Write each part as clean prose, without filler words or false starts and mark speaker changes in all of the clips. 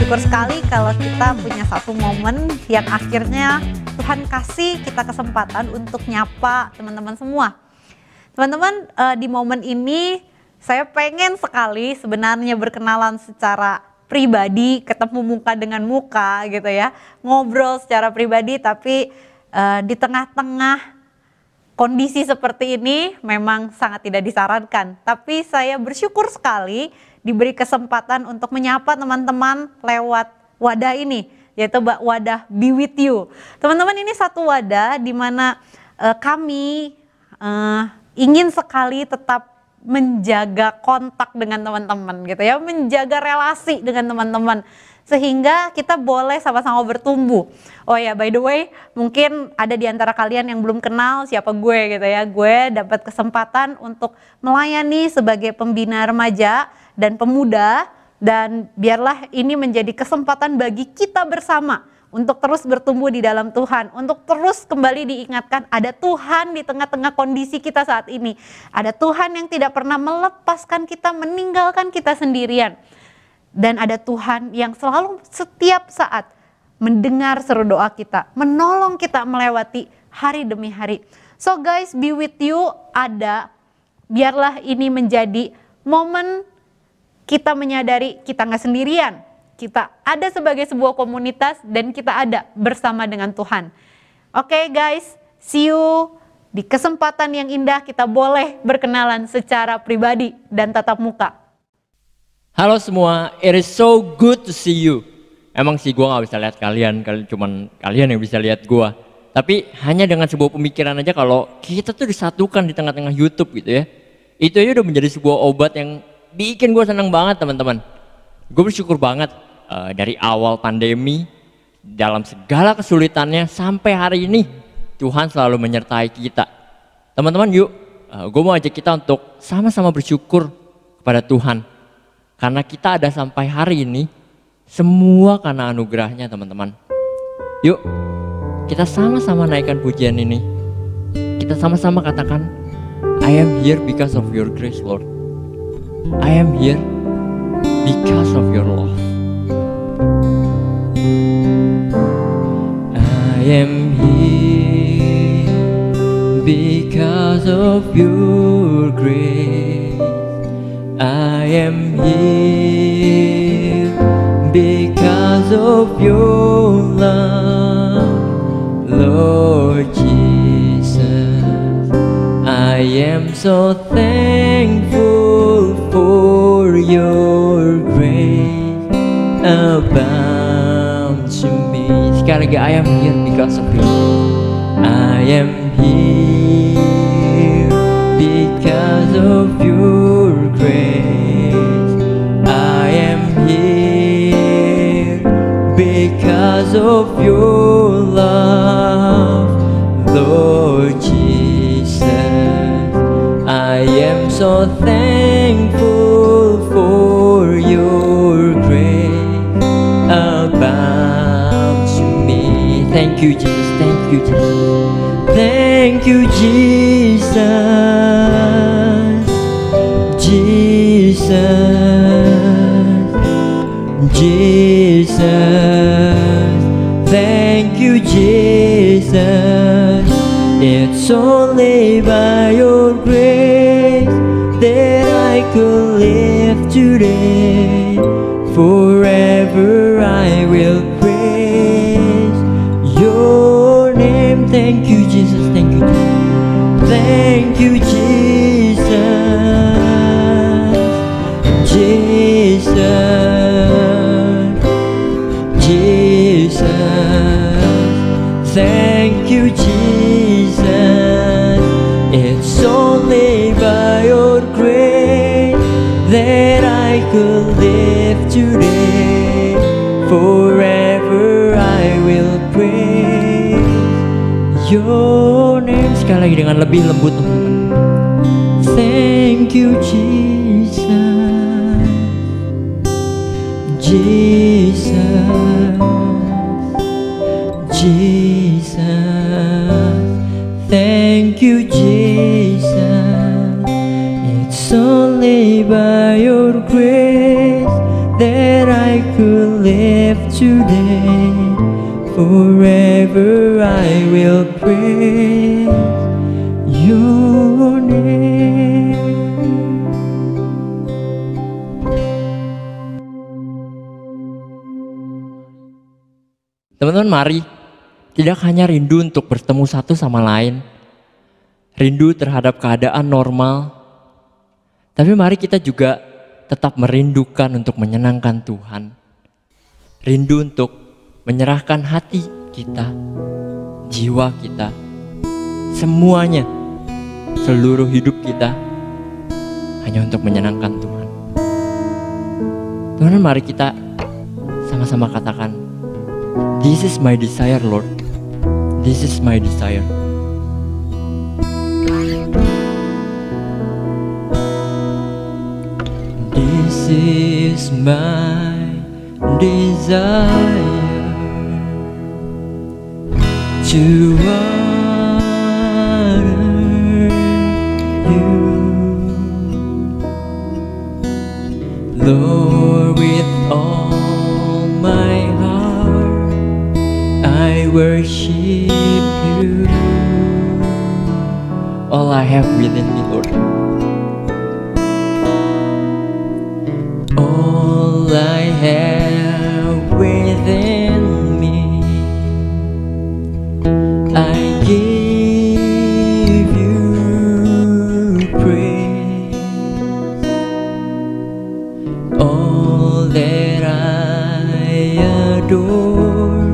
Speaker 1: bersyukur sekali kalau kita punya satu momen yang akhirnya Tuhan kasih kita kesempatan untuk nyapa teman-teman semua. Teman-teman, di momen ini saya pengen sekali sebenarnya berkenalan secara pribadi, ketemu muka dengan muka gitu ya, ngobrol secara pribadi, tapi di tengah-tengah kondisi seperti ini memang sangat tidak disarankan. Tapi saya bersyukur sekali diberi kesempatan untuk menyapa teman-teman lewat wadah ini, yaitu wadah Be With You. Teman-teman, ini satu wadah di mana kami ingin sekali tetap menjaga kontak dengan teman-teman gitu ya, menjaga relasi dengan teman-teman sehingga kita boleh sama-sama bertumbuh. Oh ya, by the way, mungkin ada di antara kalian yang belum kenal siapa gue gitu ya. Gue dapat kesempatan untuk melayani sebagai pembina remaja dan pemuda, dan biarlah ini menjadi kesempatan bagi kita bersama untuk terus bertumbuh di dalam Tuhan, untuk terus kembali diingatkan ada Tuhan di tengah-tengah kondisi kita saat ini. Ada Tuhan yang tidak pernah melepaskan kita, meninggalkan kita sendirian. Dan ada Tuhan yang selalu setiap saat mendengar seru doa kita, menolong kita melewati hari demi hari. So guys, Be With You ada, biarlah ini menjadi momen kita menyadari kita nggak sendirian. Kita ada sebagai sebuah komunitas dan kita ada bersama dengan Tuhan. Oke guys, see you di kesempatan yang indah, kita boleh berkenalan secara pribadi dan tatap muka.
Speaker 2: Halo semua, it is so good to see you. Emang sih gue gak bisa lihat kalian, cuman kalian yang bisa lihat gue. Tapi hanya dengan sebuah pemikiran aja kalau kita tuh disatukan di tengah-tengah YouTube gitu ya. Itu aja udah menjadi sebuah obat yang bikin gue senang banget teman-teman. Gue bersyukur banget dari awal pandemi, dalam segala kesulitannya sampai hari ini Tuhan selalu menyertai kita. Teman-teman yuk, gue mau ajak kita untuk sama-sama bersyukur kepada Tuhan. Karena kita ada sampai hari ini, semua karena anugerahnya teman-teman. Yuk, kita sama-sama naikkan pujian ini. Kita sama-sama katakan, I am here because of your grace, Lord. I am here because of your love. I am here because of your grace. I am here because of your love, Lord Jesus. I am so thankful for your grace abound to me. Sekali lagi, I am here because of your love. I am here because of your grace. I am here because of your love, Lord Jesus. I am so thankful for your grace abound to me. Thank you, Jesus. Thank you, Jesus. Thank you, Jesus. Jesus, Jesus, thank you, Jesus. It's only by your grace that I could live today. Forever I will praise your name. Thank you, Jesus. Thank you, Jesus. Thank you, Jesus. Jesus, Jesus, thank you, Jesus. It's only by your grace that I could live today. Forever I will praise your name. Sekali lagi dengan lebih lembut teman-teman. Thank you, Jesus. Jesus, Jesus, thank you, Jesus. It's only by your grace that I could live today. Forever I will praise your name. Teman-teman, mari tidak hanya rindu untuk bertemu satu sama lain, rindu terhadap keadaan normal, tapi mari kita juga tetap merindukan untuk menyenangkan Tuhan. Rindu untuk menyerahkan hati kita, jiwa kita, semuanya, seluruh hidup kita hanya untuk menyenangkan Tuhan. Teman-teman, mari kita sama-sama katakan, "This is my desire, Lord. This is my desire." This is my desire to honor you, Lord, with all my heart I worship you. All I have within me, Lord. All I have within me, I give you praise. All that I adore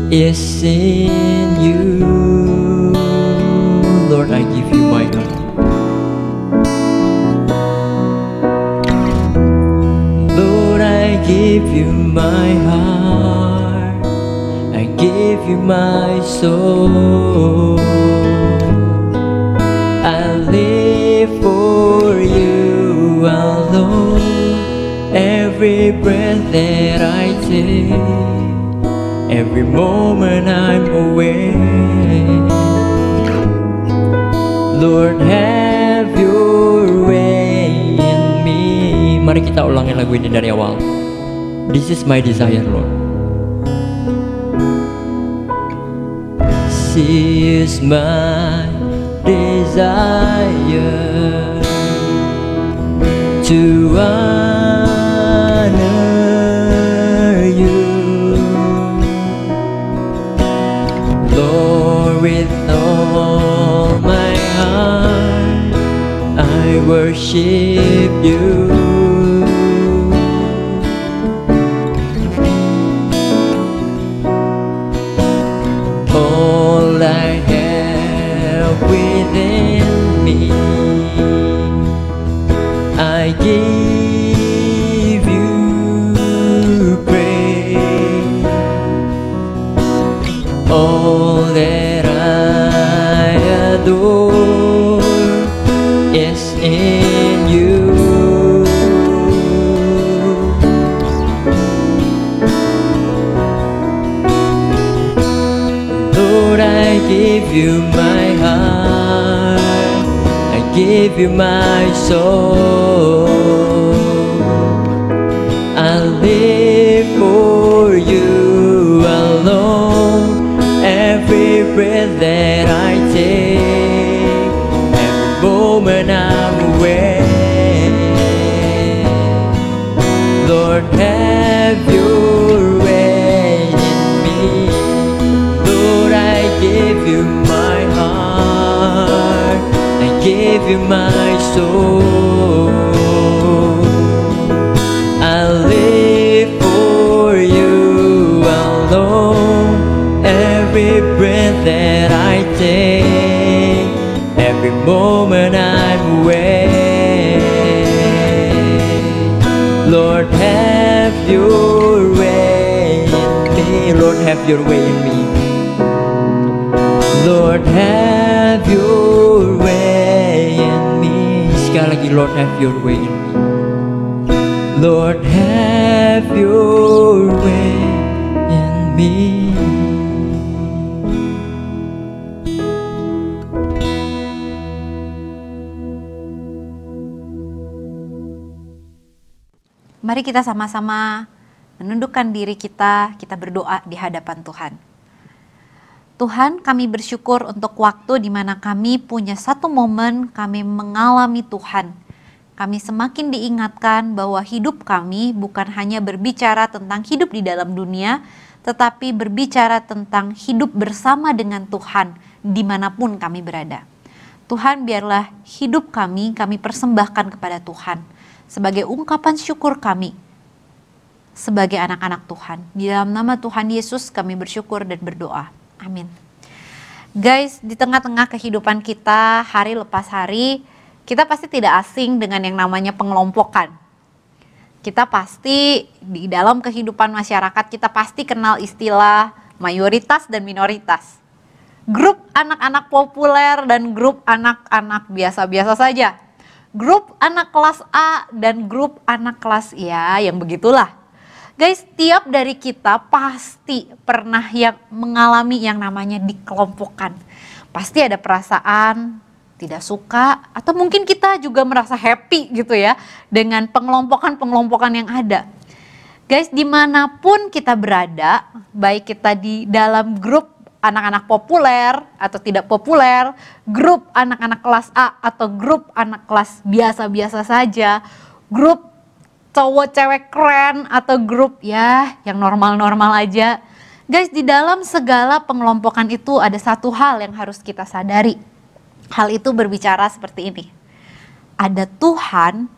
Speaker 2: is in you, Lord. I give you my heart. I give you my heart, I give you my soul. I live for you alone. Every breath that I take, every moment I'm awake, Lord, have your way in me. Mari kita ulangi lagu ini dari awal. This is my desire, Lord. This is my desire to honor you, Lord, with all my heart I worship you. All I have within me, I give you praise. All that I adore is in you. Lord, I give you my heart, I give you my soul. I live for you alone. Every breath that I take, every moment I'm awake, Lord, have your way in me. Lord, I give you my heart, I give you my soul. I live for you alone. Every breath that I take, every moment I'm awake, Lord, have your way in me. Lord, have your way in me. Lord, have your way in me. Sekali lagi, Lord, have your way in me. Lord, have your way in me.
Speaker 1: Mari kita sama-sama menundukkan diri kita berdoa di hadapan Tuhan. Tuhan, kami bersyukur untuk waktu di mana kami punya satu momen kami mengalami Tuhan. Kami semakin diingatkan bahwa hidup kami bukan hanya berbicara tentang hidup di dalam dunia, tetapi berbicara tentang hidup bersama dengan Tuhan dimanapun kami berada. Tuhan, biarlah hidup kami persembahkan kepada Tuhan sebagai ungkapan syukur kami sebagai anak-anak Tuhan. Di dalam nama Tuhan Yesus kami bersyukur dan berdoa. Amin. Guys, di tengah-tengah kehidupan kita hari lepas hari, kita pasti tidak asing dengan yang namanya pengelompokan. Kita pasti di dalam kehidupan masyarakat kita pasti kenal istilah mayoritas dan minoritas. Grup anak-anak populer dan grup anak-anak biasa-biasa saja. Grup anak kelas A dan grup anak kelas ya yang begitulah. Guys, tiap dari kita pasti pernah yang mengalami yang namanya dikelompokkan. Pasti ada perasaan tidak suka atau mungkin kita juga merasa happy gitu ya dengan pengelompokan-pengelompokan yang ada. Guys, dimanapun kita berada, baik kita di dalam grup anak-anak populer atau tidak populer, grup anak-anak kelas A atau grup anak kelas biasa-biasa saja, grup cowok cewek keren atau grup ya yang normal-normal aja. Guys, di dalam segala pengelompokan itu ada satu hal yang harus kita sadari. Hal itu berbicara seperti ini. Ada Tuhan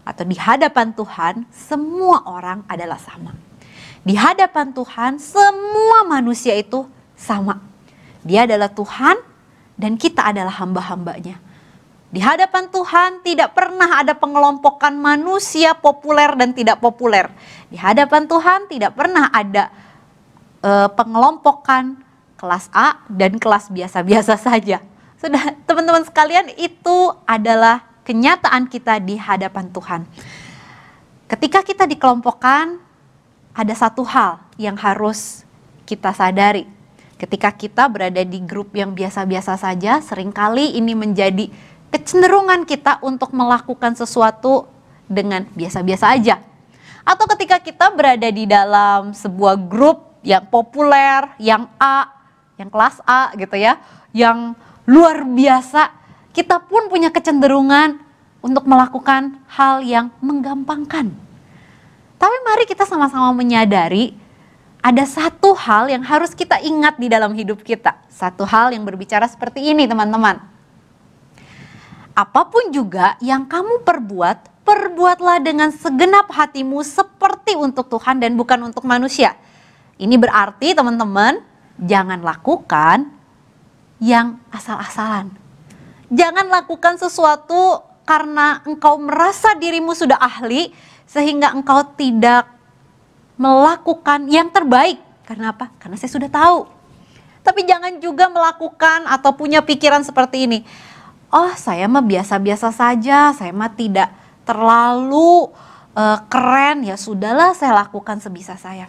Speaker 1: atau di hadapan Tuhan semua orang adalah sama. Di hadapan Tuhan semua manusia itu sama. Dia adalah Tuhan dan kita adalah hamba-hambanya. Di hadapan Tuhan tidak pernah ada pengelompokan manusia populer dan tidak populer. Di hadapan Tuhan tidak pernah ada pengelompokan kelas A dan kelas biasa-biasa saja. Sudah, teman-teman sekalian, itu adalah kenyataan kita di hadapan Tuhan. Ketika kita dikelompokkan, ada satu hal yang harus kita sadari. Ketika kita berada di grup yang biasa-biasa saja, seringkali ini menjadi kecenderungan kita untuk melakukan sesuatu dengan biasa-biasa aja. Atau ketika kita berada di dalam sebuah grup yang populer, yang A, yang kelas A gitu ya, yang luar biasa, kita pun punya kecenderungan untuk melakukan hal yang menggampangkan. Tapi mari kita sama-sama menyadari ada satu hal yang harus kita ingat di dalam hidup kita. Satu hal yang berbicara seperti ini, teman-teman. Apapun juga yang kamu perbuat, perbuatlah dengan segenap hatimu seperti untuk Tuhan dan bukan untuk manusia. Ini berarti teman-teman, jangan lakukan yang asal-asalan. Jangan lakukan sesuatu karena engkau merasa dirimu sudah ahli sehingga engkau tidak melakukan yang terbaik. Karena apa? Karena saya sudah tahu. Tapi jangan juga melakukan atau punya pikiran seperti ini. Oh, saya mah biasa-biasa saja, saya mah tidak terlalu keren, ya sudahlah saya lakukan sebisa saya.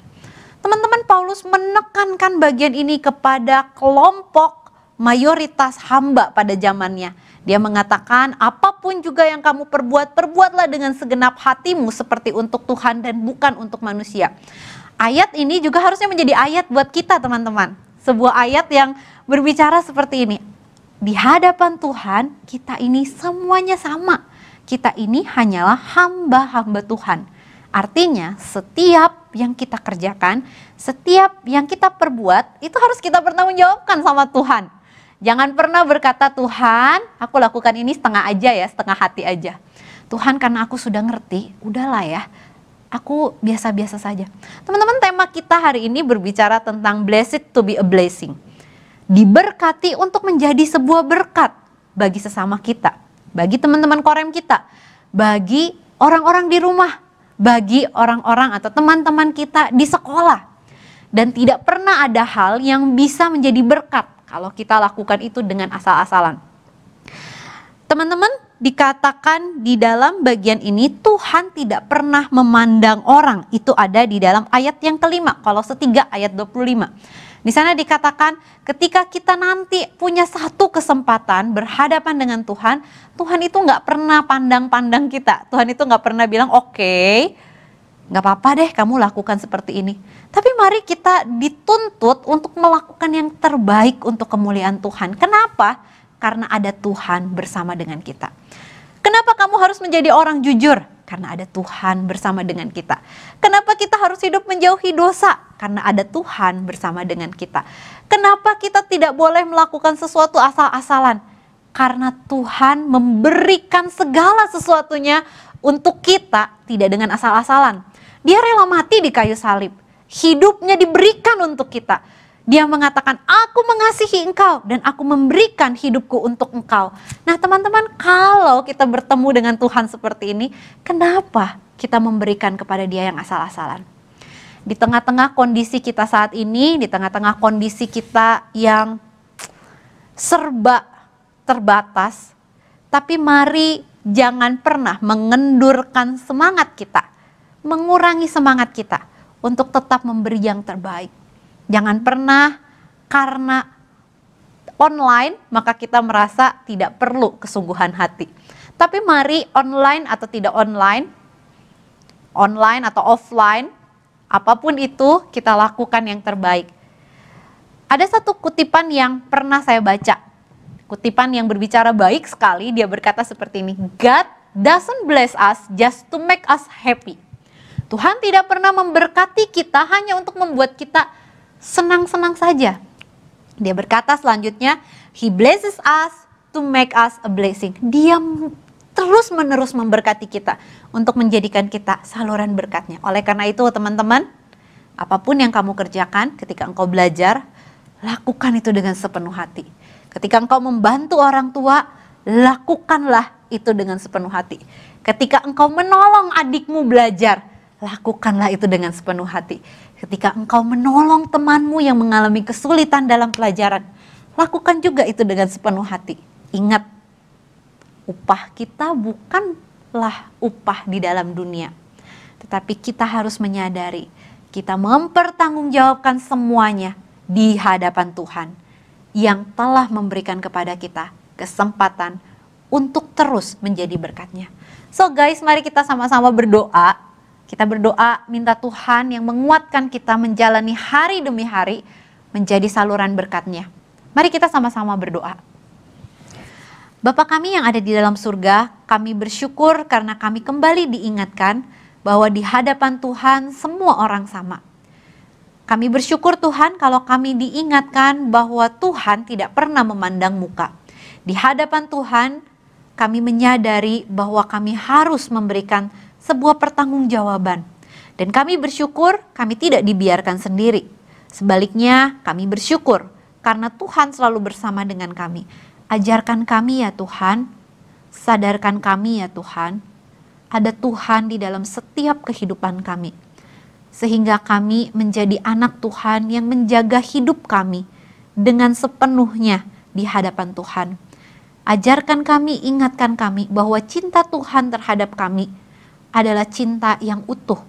Speaker 1: Teman-teman, Paulus menekankan bagian ini kepada kelompok mayoritas hamba pada zamannya. Dia mengatakan, apapun juga yang kamu perbuat, perbuatlah dengan segenap hatimu seperti untuk Tuhan dan bukan untuk manusia. Ayat ini juga harusnya menjadi ayat buat kita, teman-teman. Sebuah ayat yang berbicara seperti ini. Di hadapan Tuhan, kita ini semuanya sama. Kita ini hanyalah hamba-hamba Tuhan. Artinya, setiap yang kita kerjakan, setiap yang kita perbuat, itu harus kita pertanggungjawabkan sama Tuhan. Jangan pernah berkata, Tuhan, aku lakukan ini setengah aja ya, setengah hati aja. Tuhan, karena aku sudah ngerti, udahlah ya, aku biasa-biasa saja. Teman-teman, tema kita hari ini berbicara tentang blessed to be a blessing. Diberkati untuk menjadi sebuah berkat bagi sesama kita, bagi teman-teman korem kita, bagi orang-orang di rumah, bagi orang-orang atau teman-teman kita di sekolah. Dan tidak pernah ada hal yang bisa menjadi berkat kalau kita lakukan itu dengan asal-asalan. Teman-teman, dikatakan di dalam bagian ini Tuhan tidak pernah memandang orang. Itu ada di dalam ayat yang kelima, Kolose 3 ayat 25. Di sana dikatakan ketika kita nanti punya satu kesempatan berhadapan dengan Tuhan, Tuhan itu nggak pernah pandang-pandang kita. Tuhan itu nggak pernah bilang, oke, Gak apa-apa deh kamu lakukan seperti ini. Tapi mari kita dituntut untuk melakukan yang terbaik untuk kemuliaan Tuhan. Kenapa? Karena ada Tuhan bersama dengan kita. Kenapa kamu harus menjadi orang jujur? Karena ada Tuhan bersama dengan kita. Kenapa kita harus hidup menjauhi dosa? Karena ada Tuhan bersama dengan kita. Kenapa kita tidak boleh melakukan sesuatu asal-asalan? Karena Tuhan memberikan segala sesuatunya untuk kita, tidak dengan asal-asalan. Dia rela mati di kayu salib. Hidupnya diberikan untuk kita. Dia mengatakan, aku mengasihi engkau dan aku memberikan hidupku untuk engkau. Nah teman-teman, kalau kita bertemu dengan Tuhan seperti ini, kenapa kita memberikan kepada dia yang asal-asalan? Di tengah-tengah kondisi kita saat ini, di tengah-tengah kondisi kita yang serba terbatas, tapi mari jangan pernah mengendurkan semangat kita, mengurangi semangat kita untuk tetap memberi yang terbaik. Jangan pernah karena online maka kita merasa tidak perlu kesungguhan hati. Tapi mari online atau tidak online, online atau offline, apapun itu kita lakukan yang terbaik. Ada satu kutipan yang pernah saya baca. Kutipan yang berbicara baik sekali, dia berkata seperti ini, God doesn't bless us just to make us happy. Tuhan tidak pernah memberkati kita hanya untuk membuat kita senang-senang saja. Dia berkata selanjutnya, He blesses us to make us a blessing. Dia terus-menerus memberkati kita untuk menjadikan kita saluran berkatnya. Oleh karena itu teman-teman, apapun yang kamu kerjakan ketika engkau belajar, lakukan itu dengan sepenuh hati. Ketika engkau membantu orang tua, lakukanlah itu dengan sepenuh hati. Ketika engkau menolong adikmu belajar, lakukanlah itu dengan sepenuh hati. Ketika engkau menolong temanmu yang mengalami kesulitan dalam pelajaran, lakukan juga itu dengan sepenuh hati. Ingat, upah kita bukanlah upah di dalam dunia. Tetapi kita harus menyadari, kita mempertanggungjawabkan semuanya di hadapan Tuhan yang telah memberikan kepada kita kesempatan untuk terus menjadi berkatnya. So guys, mari kita sama-sama berdoa. Kita berdoa minta Tuhan yang menguatkan kita menjalani hari demi hari menjadi saluran berkatnya. Mari kita sama-sama berdoa. Bapa kami yang ada di dalam surga, kami bersyukur karena kami kembali diingatkan bahwa di hadapan Tuhan semua orang sama. Kami bersyukur Tuhan kalau kami diingatkan bahwa Tuhan tidak pernah memandang muka. Di hadapan Tuhan kami menyadari bahwa kami harus memberikan sebuah pertanggungjawaban. Dan kami bersyukur kami tidak dibiarkan sendiri. Sebaliknya kami bersyukur karena Tuhan selalu bersama dengan kami. Ajarkan kami ya Tuhan, sadarkan kami ya Tuhan, ada Tuhan di dalam setiap kehidupan kami. Sehingga kami menjadi anak Tuhan yang menjaga hidup kami dengan sepenuhnya di hadapan Tuhan. Ajarkan kami, ingatkan kami bahwa cinta Tuhan terhadap kami adalah cinta yang utuh,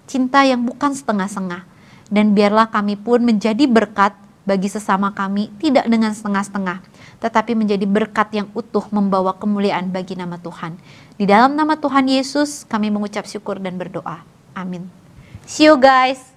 Speaker 1: cinta yang bukan setengah-setengah. Dan biarlah kami pun menjadi berkat bagi sesama kami, tidak dengan setengah-setengah, tetapi menjadi berkat yang utuh membawa kemuliaan bagi nama Tuhan. Di dalam nama Tuhan Yesus kami mengucap syukur dan berdoa. Amin. See you guys.